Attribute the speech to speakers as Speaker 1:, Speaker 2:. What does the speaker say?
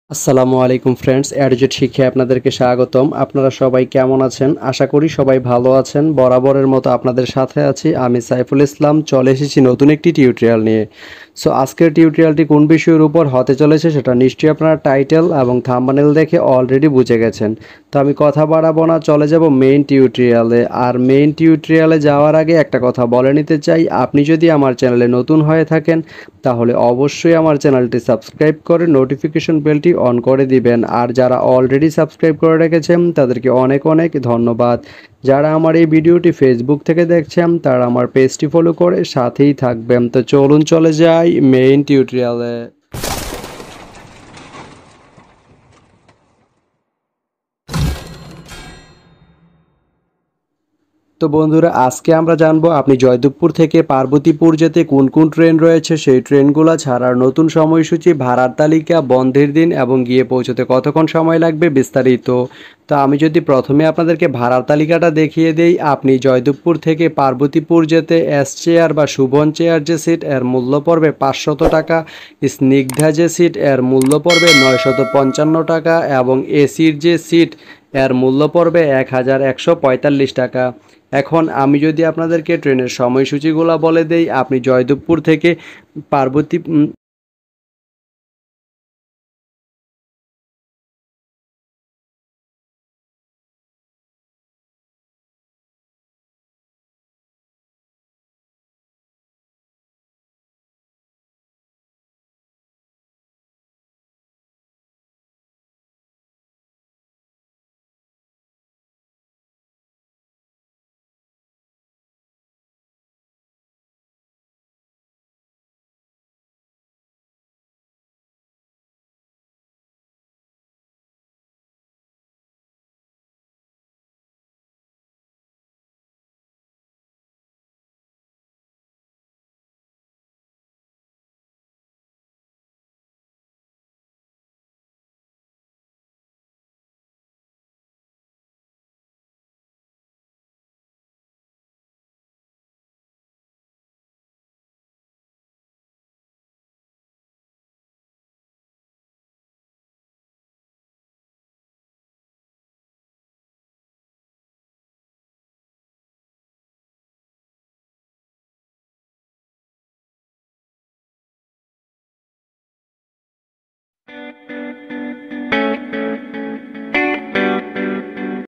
Speaker 1: আসসালামু আলাইকুম ফ্রেন্ডস, অ্যাডজেট শিক্ষায় আপনাদেরকে স্বাগতম। আপনারা সবাই কেমন আছেন? আশা করি সবাই ভালো আছেন। বরাবরের মতো আপনাদের সাথে আছি আমি সাইফুল ইসলাম। চলে এসেছি নতুন একটি টিউটোরিয়াল নিয়ে। সো আজকের টিউটোরিয়ালটি কোন বিষয়ের উপর হতে চলেছে সেটা নিশ্চয়ই আপনারা টাইটেল এবং থাম্বনেল দেখে অলরেডি বুঝে গেছেন। তো আমি কথা বাড়াবো না, চলে যাব মেইন টিউটোরিয়ালে। আর মেইন টিউটোরিয়ালে যাওয়ার আগে একটা কথা বলে নিতে চাই, আপনি যদি আমার চ্যানেলে নতুন হয়ে থাকেন তাহলে অবশ্যই আমার চ্যানেলটি সাবস্ক্রাইব করে নোটিফিকেশন বেলটি অন করে দিবেন। আর যারা অলরেডি সাবস্ক্রাইব করে রেখেছেন তাদেরকে অনেক অনেক ধন্যবাদ। যারা আমার এই ভিডিওটি ফেসবুক থেকে দেখছেন তারা আমার পেজটি ফলো করে সাথেই থাকবেন। তো চলুন চলে যাই মেইন টিউটোরিয়ালে। তো বন্ধুরা, আজকে আমরা জানবো আপনি জয়দেবপুর থেকে পার্বতীপুর যেতে কোন কোন ট্রেন রয়েছে, সেই ট্রেনগুলো ছাড়ার নতুন সময়সূচি, ভাড়ার তালিকা, বন্ধের দিন এবং গিয়ে পৌঁছতে কতক্ষণ সময় লাগবে বিস্তারিত। তো আমি যদি প্রথমে আপনাদেরকে ভাড়ার তালিকাটা দেখিয়ে দেই, আপনি জয়দেবপুর থেকে পার্বতীপুর যেতে এস চেয়ার বা শুভন চেয়ার যে সিট এর মূল্য পড়বে 500 টাকা, স্নিগ্ধা যে সিট এর মূল্য পড়বে 955 টাকা এবং এসির যে সিট এর মূল্য পড়বে 1145 টাকা। এখন আমি যদি আপনাদেরকে ট্রেনের সময়সূচিগুলো বলে দেই, আপনি জয়দেবপুর থেকে পার্বতী